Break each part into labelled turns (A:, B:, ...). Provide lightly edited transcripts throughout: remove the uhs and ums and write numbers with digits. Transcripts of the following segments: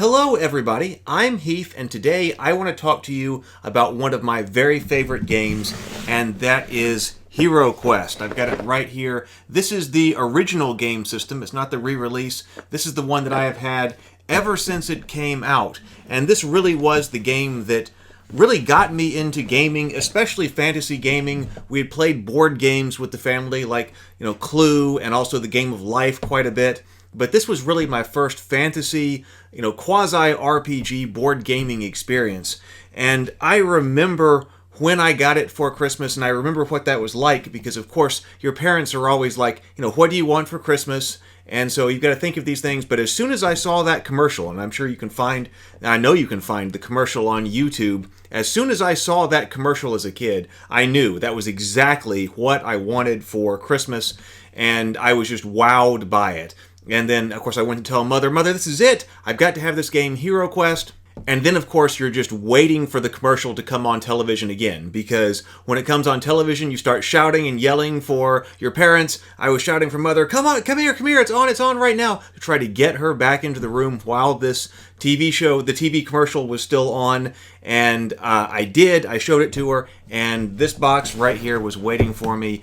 A: Hello everybody, I'm Heath, and today I want to talk to you about one of my very favorite games, and that is HeroQuest. I've got it right here. This is the original game system. It's not the re-release. This is the one that I have had ever since it came out, and this really was the game that really got me into gaming, especially fantasy gaming. We had played board games with the family, like, Clue and also the Game of Life quite a bit. But this was really my first fantasy, quasi-RPG board gaming experience. And I remember when I got it for Christmas, and I remember what that was like, because of course your parents are always like, what do you want for Christmas? And so you've got to think of these things. But as soon as I saw that commercial, and I'm sure you can find, I know you can find the commercial on YouTube, as soon as I saw that commercial as a kid, I knew that was exactly what I wanted for Christmas, and I was just wowed by it. And then, of course, I went to tell Mother, this is it! I've got to have this game, HeroQuest. And then, of course, you're just waiting for the commercial to come on television again, because when it comes on television, you start shouting and yelling for your parents. I was shouting for Mother, come on, come here, it's on right now, to try to get her back into the room while this TV show, the TV commercial was still on. And I did, I showed it to her, and this box right here was waiting for me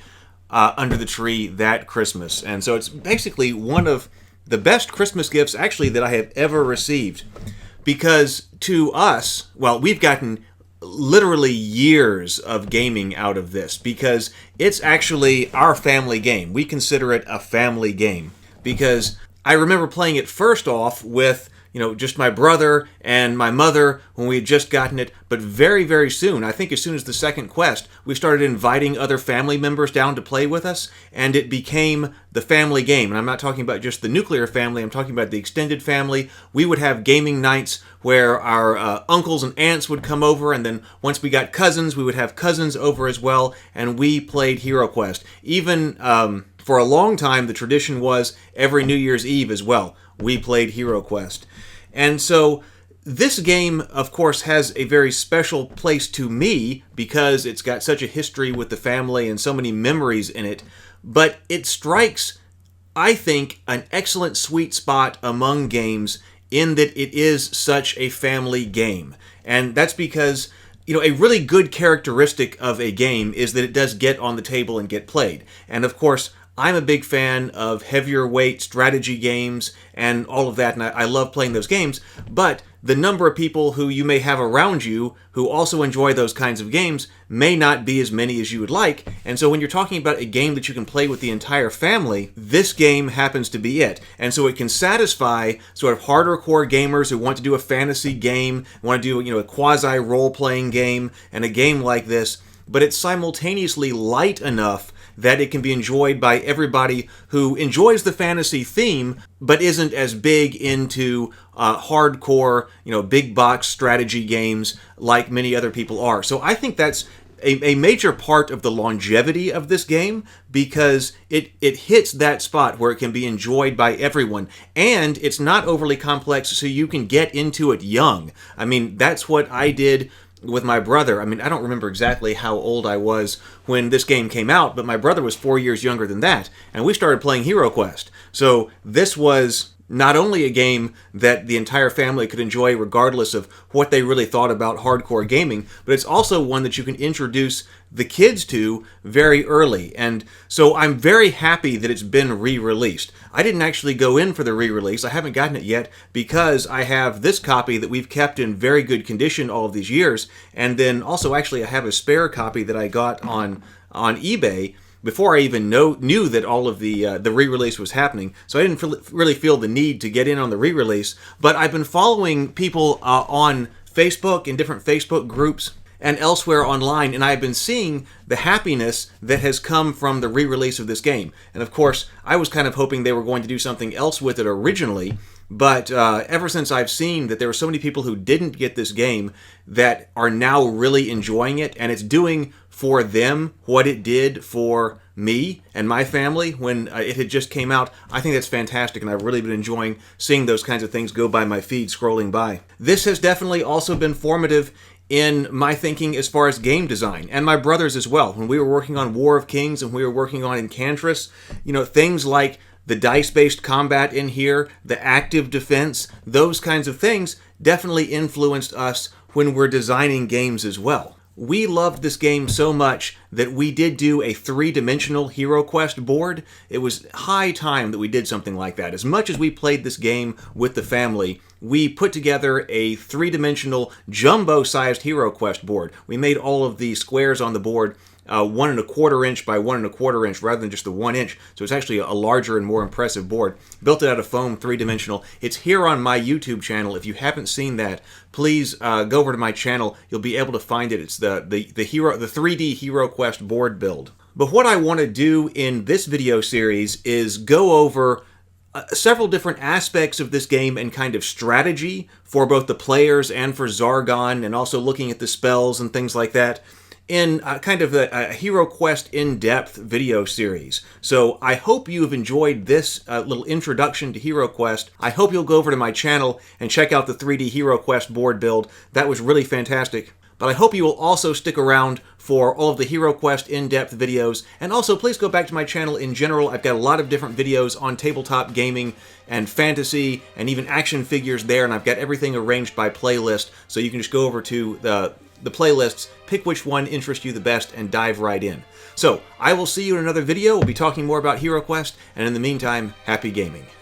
A: under the tree that Christmas. And so it's basically one of the best Christmas gifts, actually, that I have ever received. Because to us, we've gotten literally years of gaming out of this, because it's actually our family game. We consider it a family game. Because I remember playing it first off with just my brother and my mother when we had just gotten it. But very, very soon, I think as soon as the second quest, we started inviting other family members down to play with us, and it became the family game. And I'm not talking about just the nuclear family, I'm talking about the extended family. We would have gaming nights where our uncles and aunts would come over, and then once we got cousins, we would have cousins over as well, and we played HeroQuest. Even for a long time, the tradition was every New Year's Eve as well, we played HeroQuest. And so this game, of course, has a very special place to me because it's got such a history with the family and so many memories in it. But it strikes, I think, an excellent sweet spot among games in that it is such a family game. And that's because a really good characteristic of a game is that it does get on the table and get played. And of course, I'm a big fan of heavier weight strategy games and all of that, and I love playing those games, but the number of people who you may have around you who also enjoy those kinds of games may not be as many as you would like. And so when you're talking about a game that you can play with the entire family, this game happens to be it. And so it can satisfy sort of harder core gamers who want to do a fantasy game, want to do a quasi role-playing game, and a game like this, but it's simultaneously light enough that it can be enjoyed by everybody who enjoys the fantasy theme, but isn't as big into hardcore, big box strategy games like many other people are. So I think that's a major part of the longevity of this game, because it hits that spot where it can be enjoyed by everyone, and it's not overly complex, so you can get into it young. I mean, that's what I did with my brother. I mean, I don't remember exactly how old I was when this game came out, but my brother was 4 years younger than that, and we started playing HeroQuest. So this was not only a game that the entire family could enjoy regardless of what they really thought about hardcore gaming, but it's also one that you can introduce the kids to very early. And so I'm very happy that it's been re-released. I didn't actually go in for the re-release. I haven't gotten it yet because I have this copy that we've kept in very good condition all of these years. And then also actually I have a spare copy that I got on eBay before I even knew that all of the re-release was happening. So I didn't really feel the need to get in on the re-release. But I've been following people on Facebook, in different Facebook groups and elsewhere online, and I've been seeing the happiness that has come from the re-release of this game. And of course, I was kind of hoping they were going to do something else with it originally, but ever since I've seen that there were so many people who didn't get this game that are now really enjoying it, and it's doing for them what it did for me and my family when it had just came out, I think that's fantastic, and I've really been enjoying seeing those kinds of things go by my feed scrolling by. This has definitely also been formative in my thinking as far as game design, and my brother's as well. When we were working on War of Kings and we were working on Enchantress, things like the dice-based combat in here, the active defense, those kinds of things definitely influenced us when we're designing games as well. We loved this game so much that we did do a three-dimensional HeroQuest board. It was high time that we did something like that. As much as we played this game with the family, we put together a three-dimensional, jumbo-sized HeroQuest board. We made all of the squares on the board 1¼ inch by 1¼ inch rather than just the 1 inch. So it's actually a larger and more impressive board. Built it out of foam, three-dimensional. It's here on my YouTube channel. If you haven't seen that, please go over to my channel. You'll be able to find it. It's the 3D HeroQuest board build. But what I want to do in this video series is go over several different aspects of this game and kind of strategy for both the players and for Zargon, and also looking at the spells and things like that, in kind of a HeroQuest in-depth video series. So I hope you have enjoyed this little introduction to HeroQuest. I hope you'll go over to my channel and check out the 3D HeroQuest board build. That was really fantastic. But I hope you will also stick around for all of the HeroQuest in-depth videos. And also, please go back to my channel in general. I've got a lot of different videos on tabletop gaming and fantasy and even action figures there, and I've got everything arranged by playlist, so you can just go over to the playlists, pick which one interests you the best, and dive right in. So, I will see you in another video. We'll be talking more about HeroQuest, and in the meantime, happy gaming.